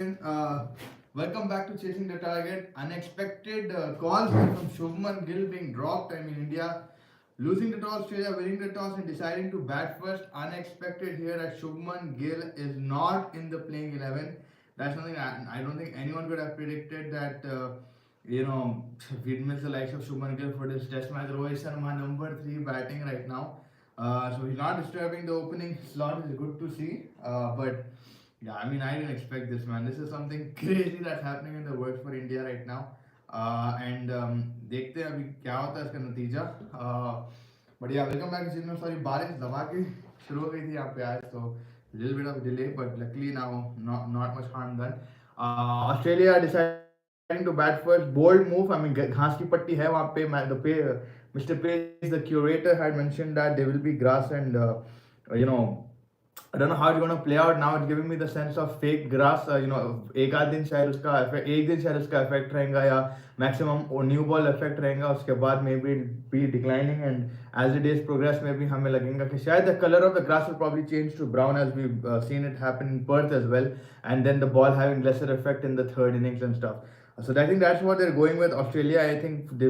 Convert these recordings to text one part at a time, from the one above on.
Welcome back to Chasing the Target. Unexpected calls from Shubman Gill being dropped. I mean, India losing the toss, Australia winning the toss and deciding to bat first. Unexpected here as Shubman Gill is not in the playing 11. That's something I don't think anyone could have predicted that. We'd miss the likes of Shubman Gill for this test match. Rohit Sharma, number 3 batting right now. So he's not disturbing the opening slot. It's good to see. But yeah, I mean, I didn't expect this, man. This is something crazy that's happening in the world for India right now. And देखते हैं अभी क्या होता है इसका नतीजा. But yeah, welcome back to Channel. Sorry, बारिश दबा के शुरू हो गई थी यहाँ पे आज, so little bit of delay, but luckily now not much harm done. Australia deciding to bat first, bold move. I mean, घास की पट्टी है वहाँ पे. Mr. Page, the curator, had mentioned that there will be grass and you know I don't know how it's going to play out. Now it's giving me the sense of fake grass. एक आध दिन शायद उसका effect, एक दिन शायद उसका effect रहेगा या maximum new ball effect रहेगा. उसके बाद maybe be declining, and as the days progress maybe हमें लगेगा कि शायद the color of the grass will probably change to brown, as we've seen it happen in Perth as well, and then the ball having lesser effect in the third innings and stuff. So I think that's what they're going with. Australia, I think they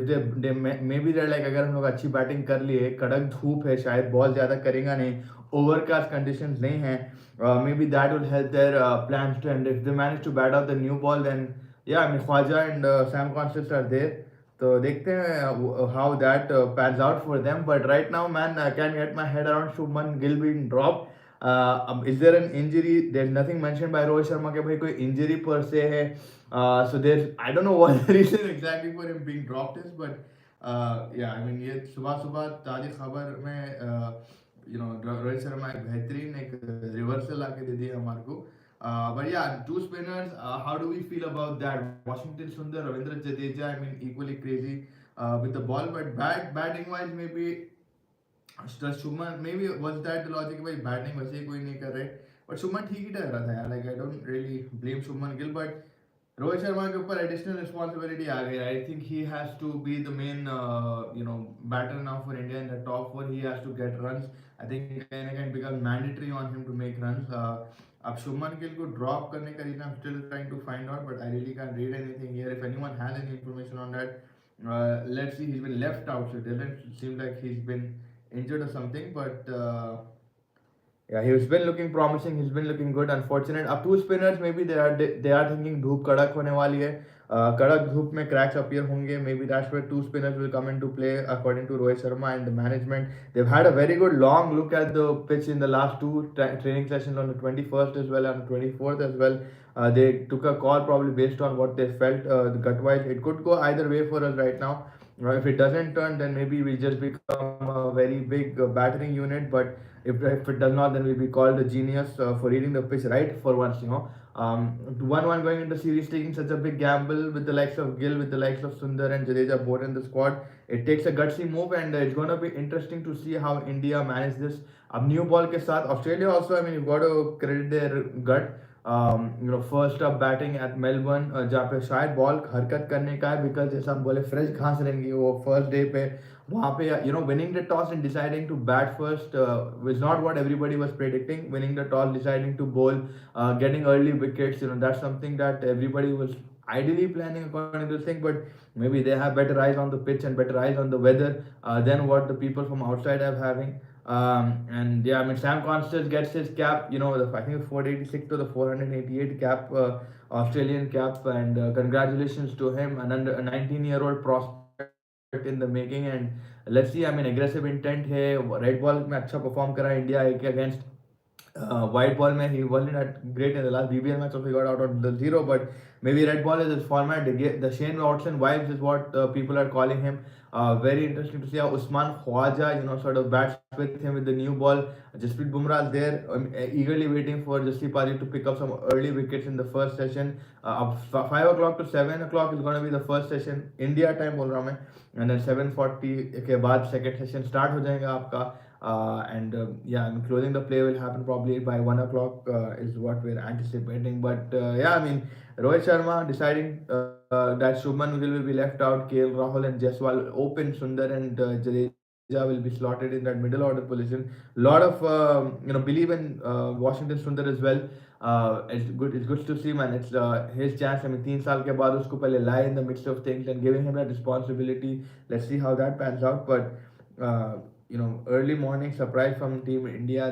maybe they're like, अगर हम लोग अच्छी batting कर लिए, कड़क धूप है, शायद बॉल ज़्यादा करेगा नहीं, overcast conditions नहीं हैं, maybe that will help their plans to. And if they manage to bat out the new ball, then yeah, I mean Khwaja and Sam Constance are there. तो देखते हैं how that pans out for them. But right now, man, I can't get my head around Shubman Gill being dropped. Is there an injury? There's nothing mentioned by Rohit Sharma कि भाई कोई injury per se है. So there's, I don't know what the reason exactly for him being dropped is, but yeah, I mean ये सुबह सुबह ताज़ी खबर में रोहित शर्मा एक बेहतरीन एक रिवर्सल आके दे दिया हमारे को. But yeah, two spinners. How do we feel about that? Washington Sundar, Ravindra Jadeja. I mean, equally crazy with the ball, but batting wise, maybe Shubman maybe was that the logic भाई batting वैसे ही कोई नहीं कर रहे, but Shubman ठीक ही ठहर रहा था यार. Like I don't really blame Shubman Gill, but Rohit Sharma के ऊपर एडिशनल रिस्पॉन्सिबिलिटी आ गई. I think he has to be the main batter now for India in the top 4. He has to get runs. I think कहीं ना कहीं become mandatory on him to make runs. अब शुभमन गिल को drop करने का reason I am still trying to find out, but I really can read anything here. If anyone has any information on that, let's see. He's been left out, so it doesn't seem like he's been injured or something, but yeah, he's been looking promising. He's been looking good. Unfortunate. Up two spinners, maybe they are thinking धूप कड़क होने वाली है. कड़क धूप में cracks appear होंगे. Maybe that's where two spinners will come into play, according to Rohit Sharma and the management. They've had a very good long look at the pitch in the last two training sessions on the 21st as well and the 24th as well. They took a call probably based on what they felt gut wise. It could go either way for us right now. If it doesn't turn, then maybe we just become a very big battering unit. But if it does not, then we'll be called a genius for reading the pitch right for once. 1-1 going into series, taking such a big gamble with the likes of Gill, with the likes of Sundar and Jadeja both in the squad. It takes a gutsy move, and it's going to be interesting to see how India manage this. अब new ball के साथ Australia also, I mean, you've got to credit their gut. First up batting at Melbourne, जहाँ पे शायद ball हरकत करने का है, बिकॉज जैसा हम बोले फ्रेश घास रहेंगी वो फर्स्ट डे पे. वहाँ पे winning the toss and deciding to bat first was not what everybody was predicting. Winning the toss, deciding to bowl, getting early wickets, that's something that everybody was ideally planning according to this thing, but maybe they have better eyes on the pitch and better eyes on the weather than what the people from outside have having. And yeah, I mean, Sam Constance gets his cap, I think 486 to the 488 cap, Australian cap, and congratulations to him, a 19-year-old prospect in the making. And let's see, I mean, aggressive intent है, red ball में अच्छा perform करा India against white ball में he wasn't that great in the last BBL match, so he got out on the zero. But maybe red ball is his format. The Shane Watson vibes is what people are calling him. Very interesting to see how Usman Khwaja, sort of bats with him with the new ball. Jasprit Bumrah is there, eagerly waiting for Jaspreet Pali to pick up some early wickets in the first session. 5 o'clock to 7 o'clock is going to be the first session, India time बोल रहा हूँ मैं, and then 7:40 के बाद second session start हो जाएगा आपका. And yeah, closing the play will happen probably by 1 o'clock is what we're anticipating. But yeah, I mean, Rohit Sharma deciding that Shubman Gill will be left out, KL Rahul and Jaiswal open, Sundar and Jadeja will be slotted in that middle order position. Lot of believe in Washington Sundar as well. It's good to see, man. It's his chance. I mean, 3 साल के बाद उसको पहले lie in the midst of things and giving him that responsibility. Let's see how that pans out. But early morning surprise from Team India.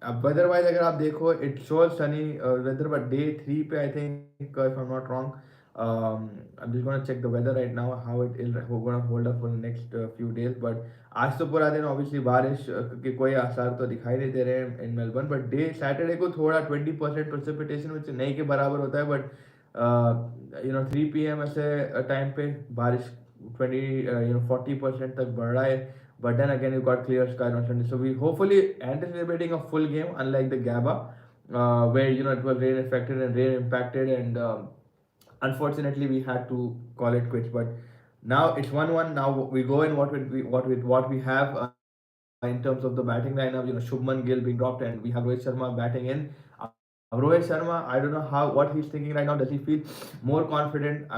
अब weather wise अगर आप देखो, it shows sunny weather, but day 3 पे I think, if I'm not wrong, I'm just gonna check the weather right now how it is gonna hold up for the next few days. But आज तो पूरा दिन obviously बारिश के कोई आसार तो दिखाई नहीं दे रहे हैं in Melbourne. But day Saturday को थोड़ा 20% प्रेसिपिटेशन विच नहीं के बराबर होता है. बट 3 PM ऐसे टाइम पे बारिश 40% तक बढ़ रहा है. But then again, you got clear sky on Sunday. So we hopefully anticipating a full game, unlike the Gaba, where it was rain affected and rain impacted, and unfortunately we had to call it quits. But now it's 1-1. Now we go in what we have in terms of the batting lineup. Shubman Gill being dropped, and we have Rohit Sharma batting in. Rohit Sharma, I don't know what he's thinking right now. Does he feel more confident?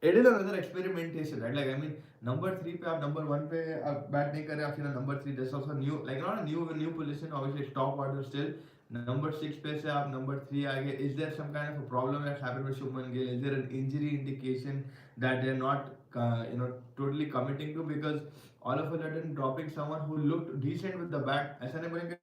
It is another experimentation, right? Like, I mean, number 3 पे आप number 1 पे आप bat नहीं कर रहे, आप सीधा number 3. That's also new, like not a new position. Obviously, it's top order still. Number 6 पे से आप number 3 आ गए. Is there some kind of a problem that's happened with Shubman Gill? Is there an injury indication that they're not totally committing to? Because all of a sudden dropping someone who looked decent with the bat. ऐसा नहीं बोलेंगे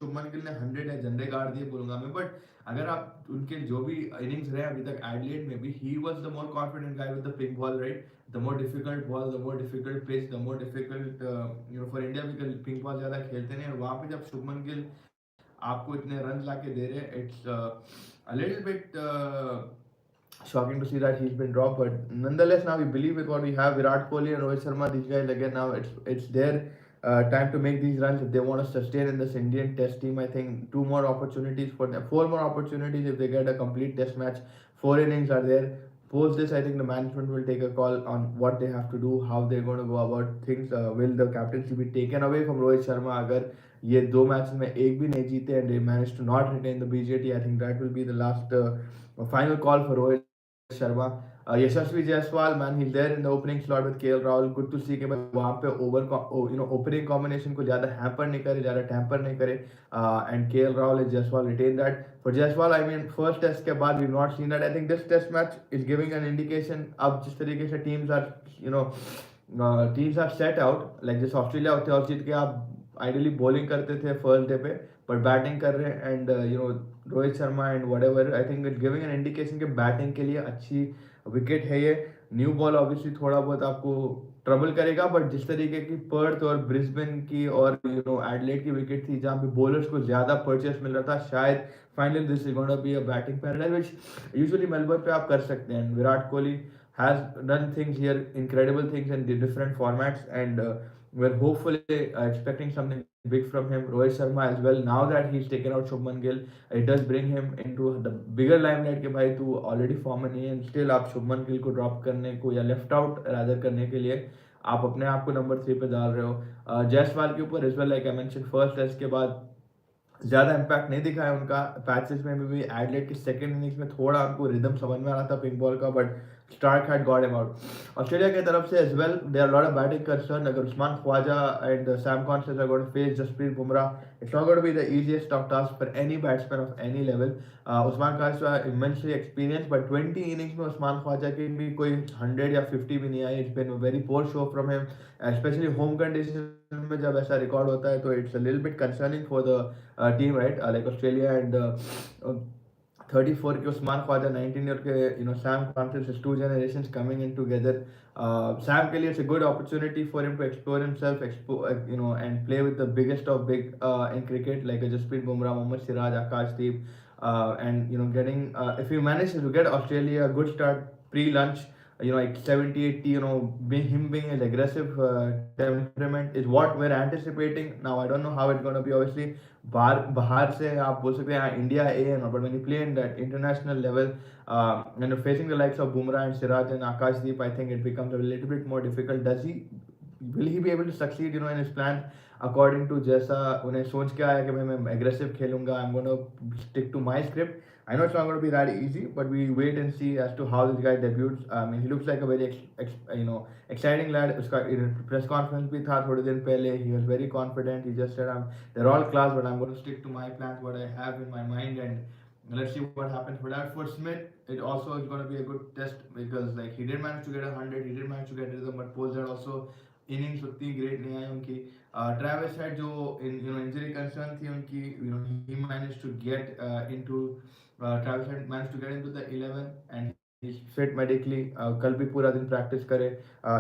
शुभमन गिल ने 100 है झंडे गाड़ दिए बोलूंगा मैं. बट अगर आप उनके जो भी इनिंग्स रहे अभी तक एडलेड में भी, he was the more confident guy with the pink ball, right? The more difficult ball, the more difficult pitch, the more difficult for India, because pink ball ज्यादा खेलते नहीं. और वहां पे जब शुभमन गिल आपको इतने रन ला के दे रहे हैं, it's a little bit shocking to see that he's been dropped. But nonetheless, now we believe with what we have, Virat Kohli and Rohit Sharma, these guys again, now it's their time to make these runs if they want to sustain in this Indian Test team. I think 2 more opportunities for them, 4 more opportunities if they get a complete Test match. 4 innings are there. Post this, I think the management will take a call on what they have to do, how they're going to go about things. Will the captaincy be taken away from Rohit Sharma अगर ये 2 matches में एक भी नहीं जीते and they manage to not retain the BJT? I think that will be the last final call for Rohit Sharma. Yashasvi Jaiswal, man, he's there in the opening slot with KL Rahul. Good to see कि भाई वहाँ पे opening combination को ज़्यादा hamper नहीं करे, ज़्यादा tamper नहीं करे, and KL Rahul and Jaiswal retain that. For Jaiswal, I mean, first test के बाद we've not seen that. I think this test match is giving an indication. अब जिस तरीके से teams are set out, like जैसे Australia होते हैं, और जीत के आप आइडियली बॉलिंग करते थे फर्स्ट डे पे, बट बैटिंग कर रहे हैं. And Rohit Sharma and whatever, I think it giving an indication कि बैटिंग के लिए अच्छी विकेट है ये. न्यू बॉल ऑब्वियसली थोड़ा बहुत आपको ट्रबल करेगा, बट जिस तरीके की पर्थ और ब्रिस्बेन की और एडलेड की विकेट थी जहाँ पे बॉलर्स को ज़्यादा परचेस मिल रहा था, शायद finally this is going to be a batting paradise which usually Melbourne पे आप कर सकते हैं. Virat Kohli has done things here, incredible things in the different formats, and we're hopefully expecting something big from him. Rohit Sharma as well, now that he's taken out Shubman Gill, it does bring him into the bigger limelight कि भाई तू already form में नहीं है, and still आप Shubman Gill को drop करने को या left out rather करने के लिए आप अपने आप को नंबर 3 पे डाल रहे हो. जायसवाल के ऊपर as well, like I mentioned, first test के बाद ज़्यादा इम्पैक्ट नहीं दिखा है उनका. पैचेस में भी एडलेड की सेकंड इनिंग्स में थोड़ा हमको रिदम समझ में आ रहा था पिंक बॉल का, but Starc had got him out. Australia की तरफ से as well there are lot of batting concern. अगर Usman Khawaja and Sam Konstas are going to face Jasprit Bumrah, it's not going to be the easiest of task for any batsman of any level. Usman Khawaja immensely experience, but 20 innings में उस्मान ख्वाजा की भी कोई 100 या 50 भी नहीं आई. It's been a very poor show from him, especially home condition में जब ऐसा रिकॉर्ड होता है तो it's a little bit concerning for the team, right? Like Australia and 34 के उस्मान ख्वाजा, 19 ईयर के Sam Konstas, 2 generations coming in together. Sam के लिए it's a good opportunity for him to explore himself, and play with the biggest of big in cricket, like Jasprit Bumrah, Mohammad Siraj, Akashdeep, and getting if he manages to get Australia a good start pre-lunch, like 70-80, him being an aggressive temperament is what we're anticipating. Now I don't know how it's going to be. Obviously बाहर से आप बोल सकते हैं India ए है, but when you play in that international level and you're facing the likes of Bumrah and Siraj and Akashdeep, I think it becomes a little bit more difficult. Will he be able to succeed in his plan according to जैसा उन्हें सोच के आया कि भाई मैं aggressive खेलूंगा, I'm going to stick to my script? I know it's not going to be that easy, but we wait and see as to how this guy debuts. I mean, he looks like a very exciting lad. उसका press conference भी था थोड़े दिन पहले. He was very confident. He just said, they're all class, but I'm going to stick to my plans, what I have in my mind, and let's see what happens for that. For Smith, it also is going to be a good test because like he did manage to get 100, he did manage to get rhythm, but post that also innings उतनी great नहीं आई उनकी. Travis had जो injury concern थी उनकी, he managed to get into Travis had managed to get into the 11 and he's fit medically. कल भी पूरा दिन practice करे.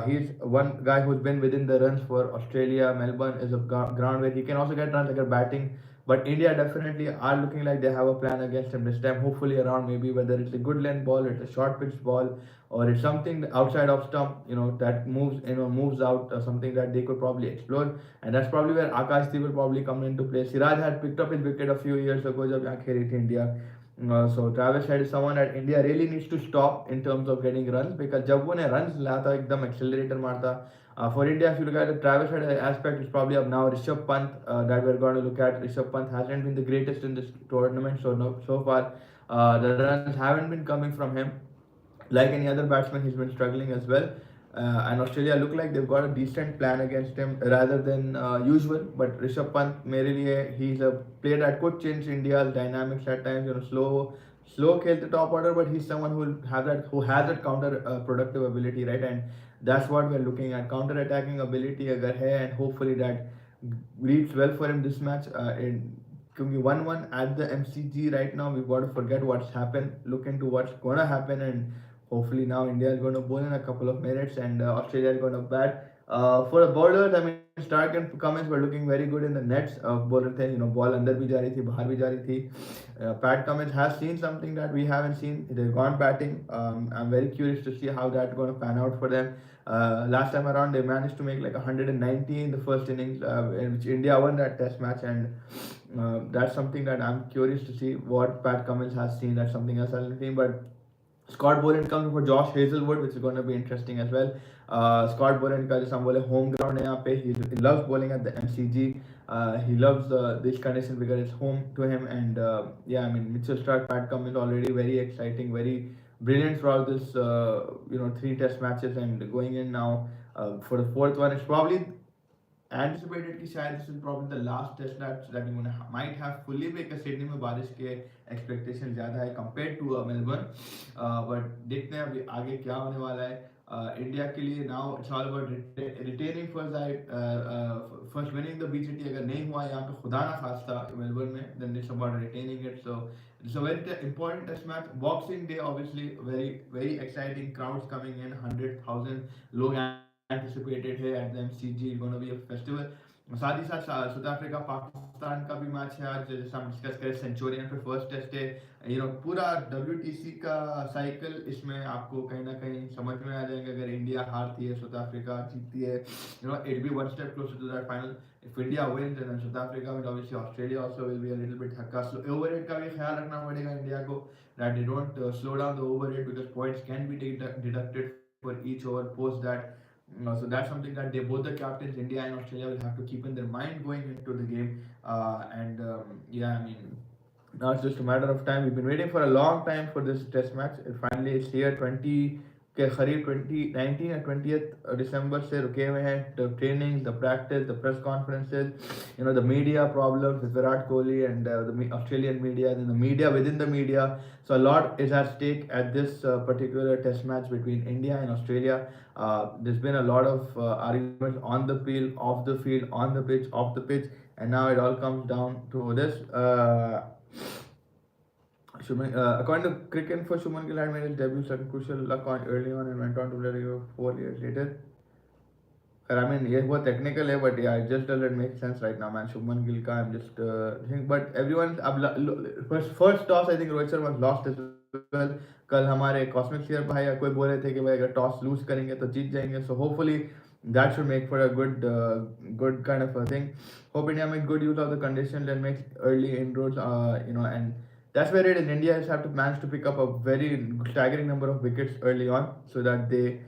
He's one guy who's been within the runs for Australia. Melbourne is a ground where he can also get runs like a batting. But India definitely are looking like they have a plan against him this time. Hopefully around maybe whether it's a good length ball, it's a short pitch ball, or it's something outside of stump, that moves out, something that they could probably explore. And that's probably where Akashdeep will probably come into play. Siraj had picked up his wicket a few years ago जब यहाँ खेली थी India. So Travis Head is someone that India really needs to stop in terms of getting runs because जब वो ने runs लाता एकदम accelerator मारता. For India, if you look at the Travis Head aspect, it's probably up now. Rishabh Pant that we're going to look at. Rishabh Pant hasn't been the greatest in this tournament so far. The runs haven't been coming from him. Like any other batsman, he's been struggling as well. And Australia look like they've got a decent plan against him rather than usual. But Rishabh Pant, mere liye, he's a player that could change India's dynamics at times. Slow खेल the top order, but he's someone who has that counter productive ability, right? And that's what we're looking at. Counter attacking ability agar hai, and hopefully that reads well for him this match. Because 1-1 at the MCG right now, we've got to forget what's happened, look into what's going to happen, and hopefully now India is going to bowl in a couple of minutes and Australia is going to bat. For the bowlers, I mean, Stark and Cummins were looking very good in the nets. Bowler थे, ball अंदर भी जा रही थी, बाहर भी जा रही थी. Pat Cummins has seen something that we haven't seen. They've gone batting. I'm very curious to see how that's going to pan out for them. Last time around, they managed to make like 190 in the first innings, in which India won that test match, and that's something that I'm curious to see what Pat Cummins has seen. That's something else I've seen, but Scott Boland comes for Josh Hazelwood, which is going to be interesting as well. Scott Boland का जैसे हम बोले home ground है यहाँ पे. He loves bowling at the MCG. He loves this condition because it's home to him. And yeah, I mean Mitchell Starc, Pat Cummins already very exciting, very brilliant throughout this 3 test matches, and going in now for the fourth one. It's probably anticipated कि शायद this is probably the last test that you might have fully because Sydney में बारिश के expectation ज़्यादा है compared to Melbourne. But देखते हैं अभी आगे क्या होने वाला है. इंडिया के लिए now it's all about retaining first winning the BGT. अगर नहीं हुआ यहाँ पे खुदा ना खास्ता मेलबर्न में, then it's about retaining it. So it's a very important test match. Boxing Day obviously very very exciting, crowds coming in, 100,000 लोग anticipated है at the MCG. It's going to be a festival. साथ ही साथ south Africa Pakistan का भी match है आज, जैसे हम डिस्कस करें. सेंचुरियन पे फर्स्ट टेस्ट है. पूरा WTC का साइकिल इसमें आपको कहीं ना कहीं समझ में आ जाएगा. अगर इंडिया हारती है, साउथ अफ्रीका जीतती है, it be one step closer to that final. If India wins, then South Africa wins, obviously Australia also will be a little bit धक्का. So overhead का भी ख्याल रखना पड़ेगा इंडिया को, that they don't slow down the overhead because points can be deducted for each over post that. So that's something that both the captains, India and Australia, will have to keep in their mind going into the game. Yeah, I mean, now it's just a matter of time. We've been waiting for a long time for this test match. It finally is here. 2019 and 20th December से रुके हुए हैं. The trainings, the practice, the press conferences, the media problems with Virat Kohli and the Australian media, and then the media within the media. So a lot is at stake at this particular test match between India and Australia. There's been a lot of arguments on the field, off the field, on the pitch, off the pitch, and now it all comes down to this. According to Cricket for Shubman Gill had made his debut, certain crucial luck early on and went on to play 4 years later. I mean, ये बहुत technical है, but yeah, it just doesn't make sense right now, man. Shubman Gill का I'm just think, but everyone अब first toss I think Rohit Sharma lost as well. कल हमारे Cosmic Sphere भाई या कोई बोल रहे थे कि भाई अगर toss lose करेंगे तो जीत जाएंगे. So hopefully that should make for a good kind of a thing. Hope India make good use of the conditions and make early inroads. And that's where it is. India has have to manage to pick up a very staggering number of wickets early on so that they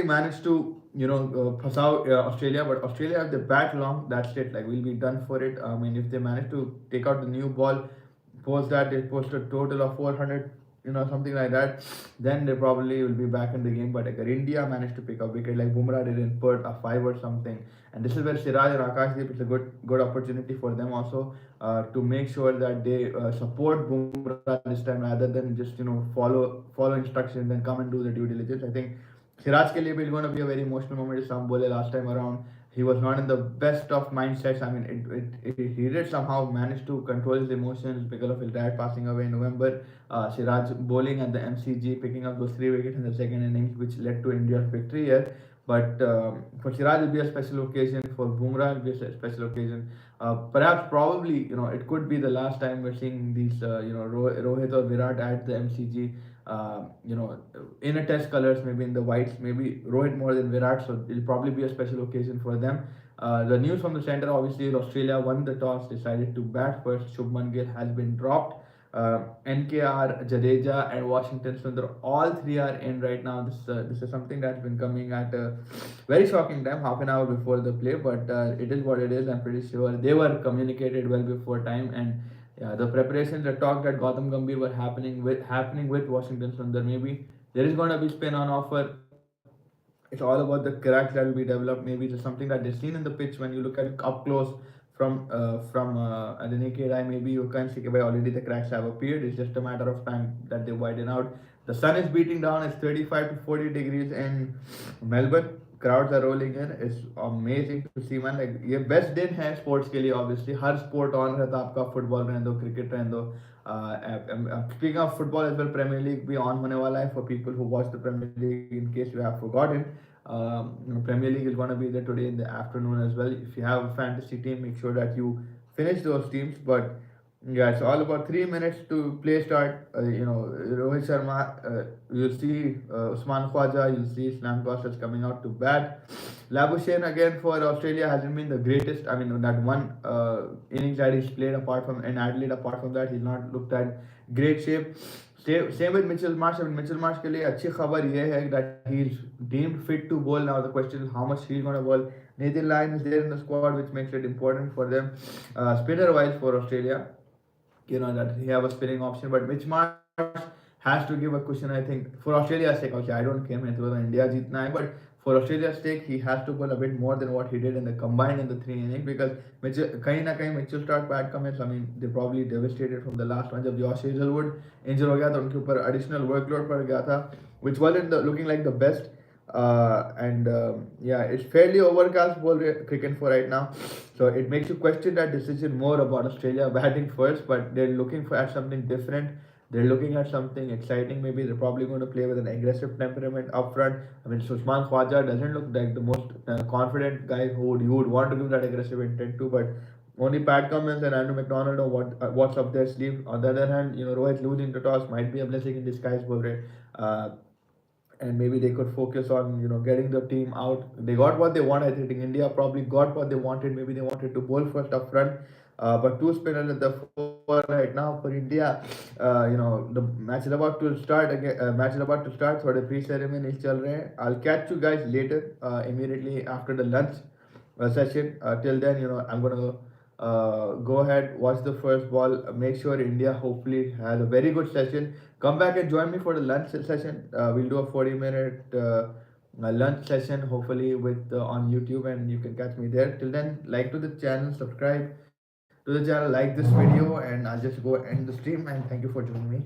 manage to pass out Australia. But Australia, if they bat long, that's it. Like we'll be done for it. I mean, if they manage to take out the new ball, post that they post a total of 400, something like that, then they probably will be back in the game. But like India managed to pick a wicket like Bumrah did in Perth, a five or something, and this is where Siraj and Akashdeep is a good opportunity for them also to make sure that they support Bumrah this time rather than just follow instructions and come and do the due diligence. I think Siraj ke liye is going to be a very emotional moment. Some bole last time around he was not in the best of mindsets. I mean, he did somehow manage to control his emotions because of his dad passing away in November. Siraj bowling at the MCG, picking up those three wickets in the second innings, which led to India's victory here. But for Siraj, it'll be a special occasion. For Bumrah, it'll be a special occasion. Perhaps, probably, it could be the last time we're seeing these, Rohit or Virat at the MCG. In a test colors, maybe in the whites, maybe Rohit more than Virat, so it'll probably be a special occasion for them. The news from the center obviously is Australia won the toss, decided to bat first. Shubman Gill has been dropped. NKR, Jadeja, and Washington Sundar, all three are in right now. This is something that's been coming at a very shocking time, half an hour before the play, but it is what it is. I'm pretty sure they were communicated well before time, and yeah, the preparations, the talk that Gautam Gambhir were happening with Washington Sundar. Maybe there is going to be spin on offer. It's all about the cracks that will be developed. Maybe it's something that they've seen in the pitch when you look at it up close from the naked eye. Maybe you can see where already the cracks have appeared. It's just a matter of time that they widen out. The sun is beating down. It's 35 to 40 degrees in Melbourne. Crowds are rolling in. It's amazing to see, man. Like ये best दिन है sports के लिए. Obviously her sport on रहता है आपका, football रहने दो, cricket रहने दो. Speaking of football as well, Premier League भी on होने वाला है for people who watch the Premier League in case you have forgotten. Premier League is going to be there today in the afternoon as well. If you have a fantasy team, make sure that you finish those teams. But yeah, it's all about 3 minutes to play start. Rohit Sharma, you'll see Usman Khwaja, you'll see Slam Costers coming out to bat. Labuschagne again for Australia hasn't been the greatest. I mean, that one innings that he's played apart from in Adelaide, apart from that, he's not looked at great shape. Same with Mitchell Marsh. I mean, Mitchell Marsh के लिए अच्छी खबर ये है that he's deemed fit to bowl now. The question is how much he's going to bowl. Nathan Lyon is there in the squad, which makes it important for them. Spinner wise for Australia, that he have a spinning option, but Mitch Marsh has to give a cushion, I think, for Australia's sake. Okay, I don't care if India जीतना है, but for Australia's sake, he has to bowl a bit more than what he did in the combined in the 3 innings, because कहीं ना कहीं Mitchell Stark bad comments. I mean, they probably devastated from the last one. जब Josh Hazelwood injured हो गया तो उनके ऊपर additional workload पड़ गया था, which wasn't looking like the best. Yeah, it's fairly overcast ball cricket for right now, so it makes you question that decision more about Australia batting first, but they're looking at something different. They're looking at something exciting. Maybe they're probably going to play with an aggressive temperament up front. I mean, Usman Khwaja doesn't look like the most confident guy who you would want to give that aggressive intent to, but only Pat Cummins and Andrew McDonald know what's up their sleeve. On the other hand, Rohit losing the toss might be a blessing in disguise for it. And maybe they could focus on getting the team out. They got what they wanted. I think India probably got what they wanted. Maybe they wanted to bowl first up front, but two spinners at the four right now for India. The match is about to start again. Match is about to start. So the pre-ceremony is chal rahe hain. I'll catch you guys later, immediately after the lunch session. Till then, I'm gonna go ahead, watch the first ball, make sure India hopefully has a very good session. Come back and join me for the lunch session. We'll do a 40-minute lunch session, hopefully with on YouTube, and you can catch me there. Till then, like to the channel, subscribe to the channel, like this video, and I'll just go end the stream. And thank you for joining me.